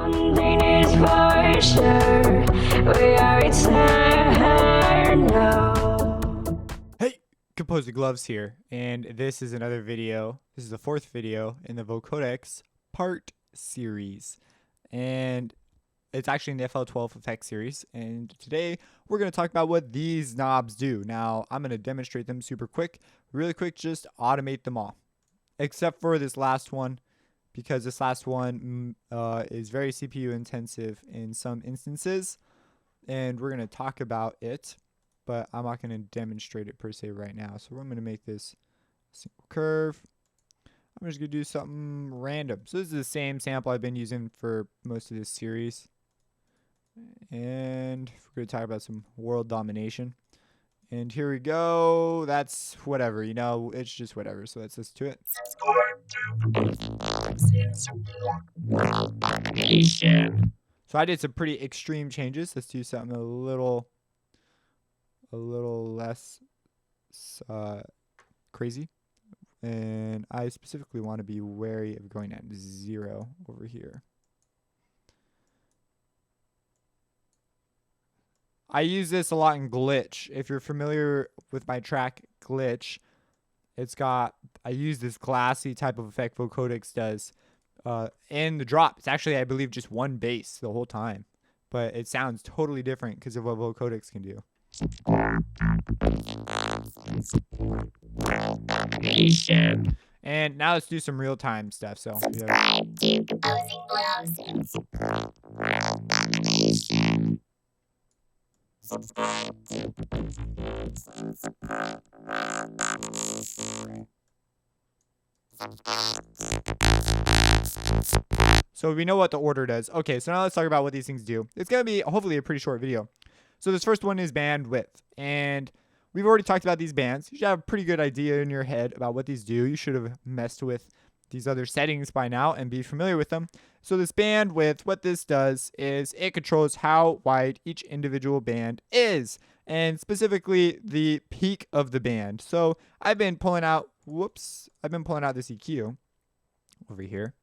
Something is for sure. We are eternal. Hey, Composer Gloves here, and this is another video. This is the fourth video in the Vocodex part series, and it's actually in the FL12 effect series. And today we're going to talk about what these knobs do. Now I'm going to demonstrate them really quick, just automate them all, except for this last one, because this last one is very CPU intensive in some instances, and we're going to talk about it, but I'm not going to demonstrate it per se right now. So I'm going to make this a single curve. I'm just going to do something random. So this is the same sample I've been using for most of this series, and we're going to talk about some world domination. And here we go. That's whatever, you know, it's just whatever. So let's listen to it. So I did some pretty extreme changes. Let's do something a little less crazy. And I specifically want to be wary of going at 0 over here. I use this a lot in Glitch. If you're familiar with my track Glitch, I use this glassy type of effect Vocodex does. In the drop, it's actually, I believe, just one bass the whole time, but it sounds totally different because of what Vocodex can do. And now let's do some real-time stuff. So So we know what the order does. Okay, so now let's talk about what these things do. It's going to be hopefully a pretty short video. So this first one is bandwidth, and we've already talked about these bands. You should have a pretty good idea in your head about what these do. You should have messed with these other settings by now and be familiar with them. So this bandwidth, what this does is it controls how wide each individual band is, and specifically the peak of the band. So I've been pulling out this EQ over here,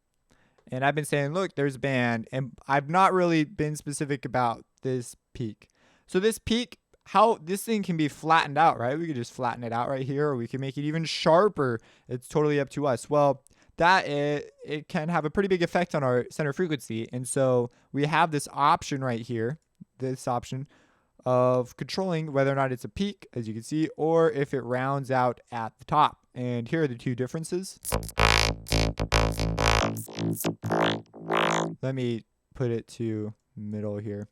and I've been saying, look, there's a band, and I've not really been specific about this peak. So this peak, how this thing can be flattened out, right? We could just flatten it out right here, or we can make it even sharper. It's totally up to us. Well, it can have a pretty big effect on our center frequency, and so we have this option right here, this option of controlling whether or not it's a peak, as you can see, or if it rounds out at the top. And here are the two differences. Let me put it to middle here.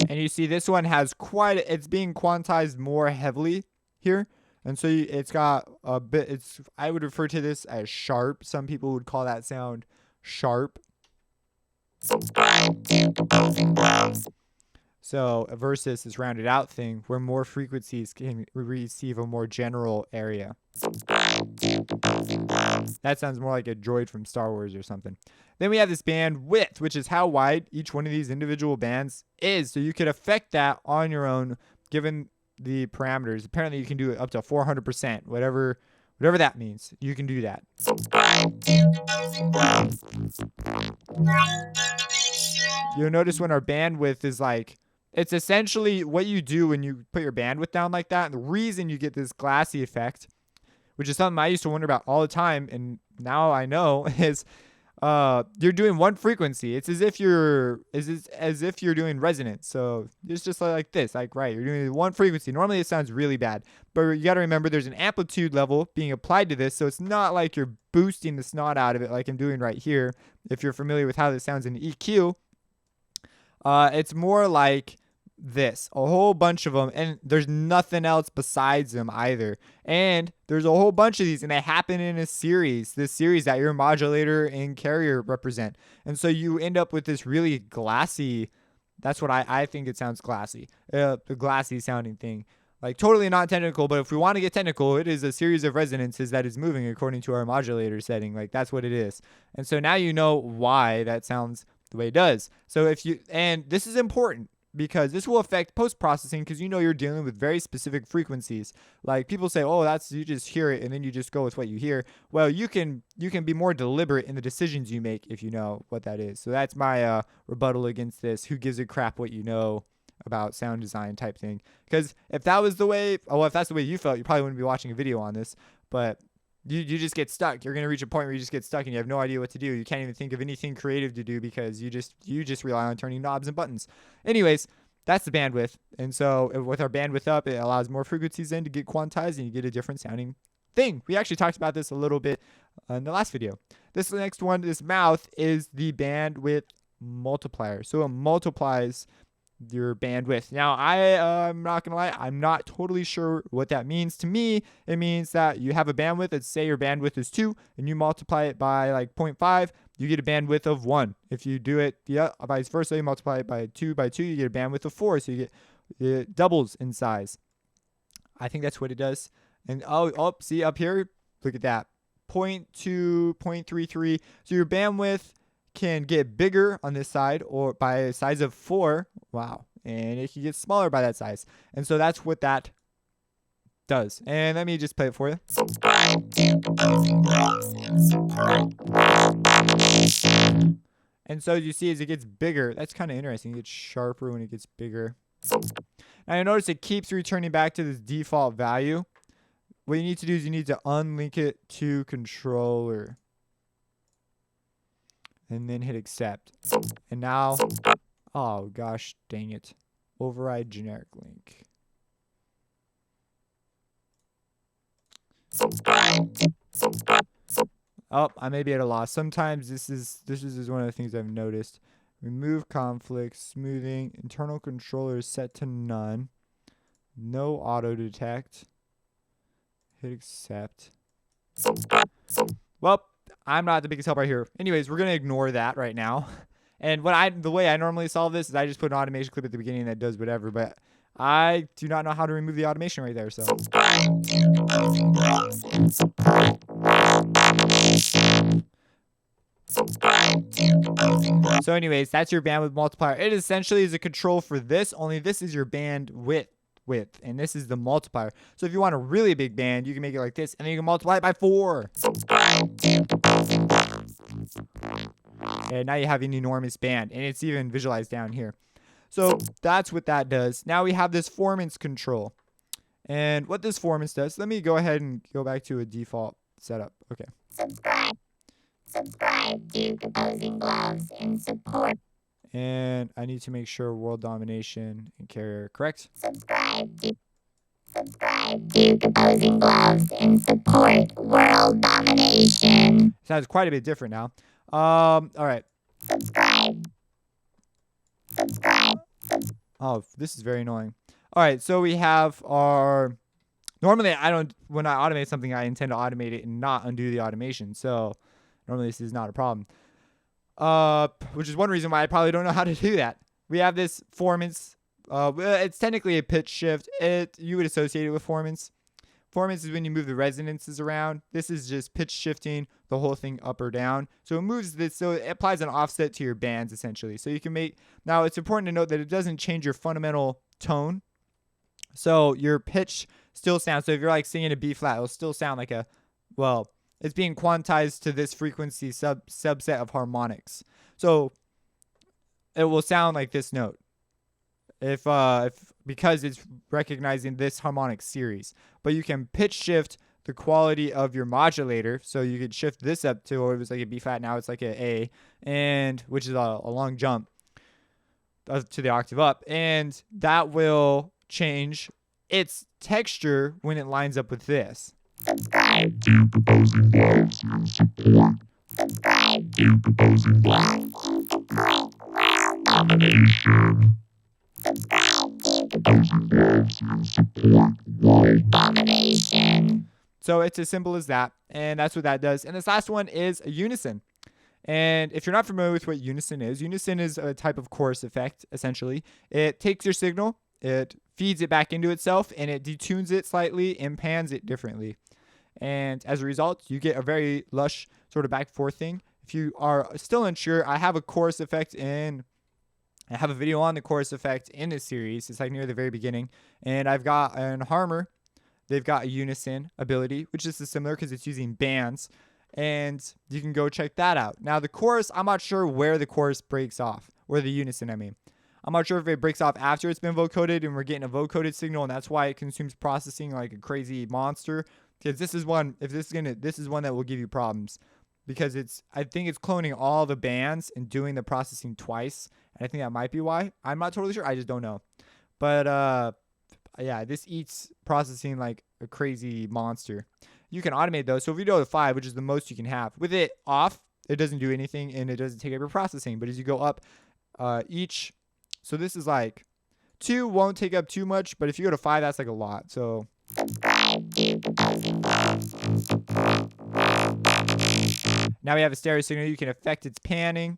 And you see this one has it's being quantized more heavily here. And so it's got a bit, I would refer to this as sharp. Some people would call that sound sharp. So versus this rounded out thing where more frequencies can receive a more general area. That sounds more like a droid from Star Wars or something. Then we have this band width, which is how wide each one of these individual bands is. So you could affect that on your own given the parameters. Apparently you can do it up to 400%, whatever that means. You can do that. You'll notice when our bandwidth is like, it's essentially what you do when you put your bandwidth down like that. And the reason you get this glassy effect, which is something I used to wonder about all the time, and now I know, is you're doing one frequency. It's as if you're doing resonance. So it's just like this, like, right, you're doing one frequency. Normally it sounds really bad, but you got to remember there's an amplitude level being applied to this, so it's not like you're boosting the snot out of it like I'm doing right here. If you're familiar with how this sounds in EQ, it's more like this, a whole bunch of them, and there's nothing else besides them either. And there's a whole bunch of these, and they happen in a series, this series that your modulator and carrier represent. And so you end up with this really glassy, that's what I think it sounds glassy, the glassy sounding thing. Like totally not technical, but if we want to get technical, it is a series of resonances that is moving according to our modulator setting. Like that's what it is. And so now you know why that sounds the way it does. So and this is important. because this will affect post-processing, because you're dealing with very specific frequencies. Like people say, oh, that's, you just hear it and then you just go with what you hear. Well, you can be more deliberate in the decisions you make if you know what that is. So that's my rebuttal against this. Who gives a crap what you know about sound design type thing? Because if that was the way, if that's the way you felt, you probably wouldn't be watching a video on this. But you just get stuck. You're going to reach a point where you just get stuck and you have no idea what to do. You can't even think of anything creative to do because you just rely on turning knobs and buttons. Anyways, that's the bandwidth. And so with our bandwidth up, it allows more frequencies in to get quantized and you get a different sounding thing. We actually talked about this a little bit in the last video. This next one, this mouth, is the bandwidth multiplier. So it multiplies your bandwidth. Now, I'm not gonna lie, I'm not totally sure what that means. To me, it means that you have a bandwidth. Let's say your bandwidth is 2 and you multiply it by like 0.5, you get a bandwidth of 1. If you do it vice versa, you multiply it by 2 you get a bandwidth of 4. So you get, it doubles in size. I think that's what it does. And see up here, look at that, 0.2, 0.33. So your bandwidth can get bigger on this side, or by a size of 4. Wow. And it can get smaller by that size. And so that's what that does. And let me just play it for you. Subscribe to Composing Blogs and support world domination. And so you see as it gets bigger, that's kind of interesting. It gets sharper when it gets bigger. Now you notice it keeps returning back to this default value. What you need to do is you need to unlink it to controller. And then hit accept. And now, oh gosh, dang it. Override generic link. Oh, I may be at a loss. Sometimes this is one of the things I've noticed. Remove conflicts, smoothing, internal controller is set to none. No auto detect. Hit accept. Well, I'm not the biggest help right here. Anyways, we're going to ignore that right now. And the way I normally solve this is I just put an automation clip at the beginning that does whatever, but I do not know how to remove the automation right there. So anyways, that's your bandwidth multiplier. It essentially is a control for this, only this is your bandwidth. And this is the multiplier. So if you want a really big band, you can make it like this, and then you can multiply it by 4. And now you have an enormous band, and it's even visualized down here. So that's what that does. Now we have this formants control. And what this formants does, let me go ahead and go back to a default setup. Okay. Subscribe to Composing Blogs and support. And I need to make sure world domination and carrier are correct. Subscribe to Composing Blogs and support world domination. Sounds quite a bit different now. All right. Subscribe. Oh, this is very annoying. All right, so we have our. Normally, when I automate something, I intend to automate it and not undo the automation. So normally this is not a problem. Which is one reason why I probably don't know how to do that. We have this formants. It's technically a pitch shift. You would associate it with formants. Formants is when you move the resonances around. This is just pitch shifting the whole thing up or down. So it moves this. So it applies an offset to your bands essentially. So you can make. Now it's important to note that it doesn't change your fundamental tone. So your pitch still sounds. So if you're like singing a B flat, it'll still sound like it's being quantized to this frequency subset of harmonics. So it will sound like this note. If because it's recognizing this harmonic series. But you can pitch shift the quality of your modulator. So you could shift this up to, or it was like a B flat, now it's like an A, and which is a long jump to the octave up. And that will change its texture when it lines up with this. Subscribe to Composing Blogs and support. Subscribe to Composing Blogs and support world domination. Subscribe to Composing Blogs and support world domination. So it's as simple as that, and that's what that does. And this last one is a unison. And if you're not familiar with what unison is a type of chorus effect, essentially. It takes your signal, it feeds it back into itself, and it detunes it slightly and pans it differently. And as a result, you get a very lush sort of back and forth thing. If you are still unsure, I have a chorus effect in I have a video on the chorus effect in this series. It's like near the very beginning. And I've got an Harmer. They've got a unison ability, which is similar because it's using bands. And you can go check that out. Now, the chorus, I'm not sure where the chorus breaks off. Where the unison, I mean. I'm not sure if it breaks off after it's been vocoded and we're getting a vocoded signal, and that's why it consumes processing like a crazy monster. Because this is one that will give you problems. Because I think it's cloning all the bands and doing the processing twice. And I think that might be why. I'm not totally sure. I just don't know. But yeah, this eats processing like a crazy monster. You can automate those. So if you go to 5, which is the most you can have, with it off, it doesn't do anything and it doesn't take up your processing. But as you go up, each, so this is like 2 won't take up too much, but if you go to 5, that's like a lot. So now we have a stereo signal. You can affect its panning.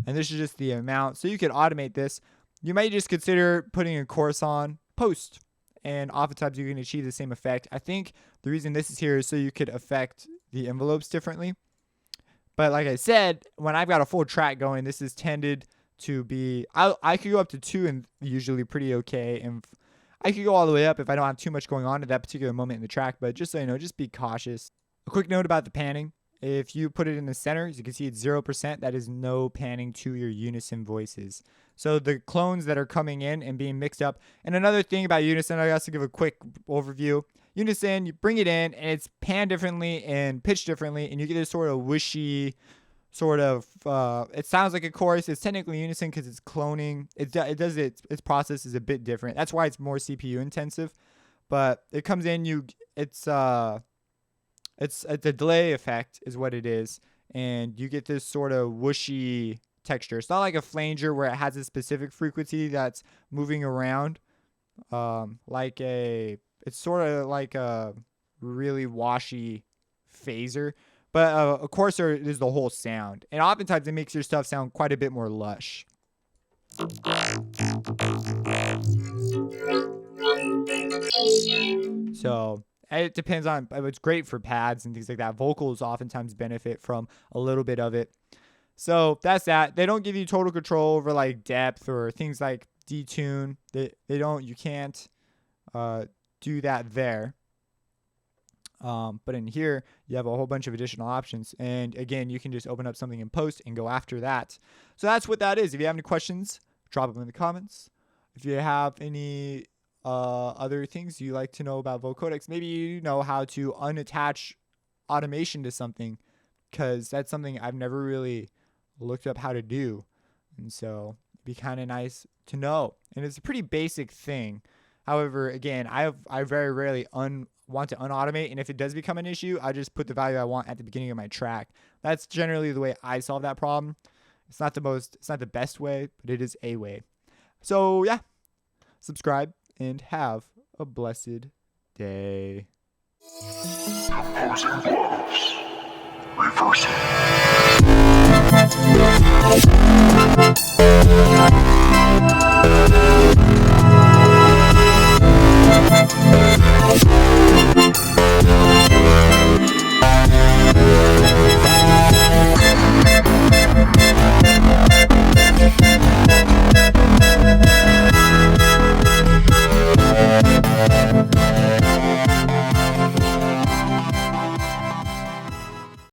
And this is just the amount. So you can automate this. You might just consider putting a chorus on post. And oftentimes you can achieve the same effect. I think the reason this is here is so you could affect the envelopes differently. But like I said, when I've got a full track going, this is tended to be, I could go up to 2 and usually pretty okay. And I could go all the way up if I don't have too much going on at that particular moment in the track. But just so you know, just be cautious. A quick note about the panning. If you put it in the center, as you can see, it's 0%. That is no panning to your unison voices. So the clones that are coming in and being mixed up. And another thing about unison, I got to give a quick overview. Unison, you bring it in and it's panned differently and pitched differently, and you get this sort of wishy, sort of, it sounds like a chorus. It's technically unison because it's cloning. Its process is a bit different. That's why it's more CPU intensive. But it comes in, it's a delay effect is what it is, and you get this sort of whooshy texture. It's not like a flanger where it has a specific frequency that's moving around, it's sort of like a really washy phaser. But a coarser is the whole sound, and oftentimes it makes your stuff sound quite a bit more lush. So it depends on, it's great for pads and things like that. Vocals oftentimes benefit from a little bit of it. So that's that. They don't give you total control over like depth or things like detune. You can't do that there. But in here, you have a whole bunch of additional options. And again, you can just open up something in post and go after that. So that's what that is. If you have any questions, drop them in the comments. If you have any other things you like to know about Vocodex, maybe you know how to unattach automation to something, because that's something I've never really looked up how to do. And so it'd be kind of nice to know. And it's a pretty basic thing. However, again, I very rarely want to unautomate, and if it does become an issue, I just put the value I want at the beginning of my track. That's generally the way I solve that problem. It's not the best way, but it is a way. So yeah, subscribe and have a blessed day. Opposing blows. Reversing.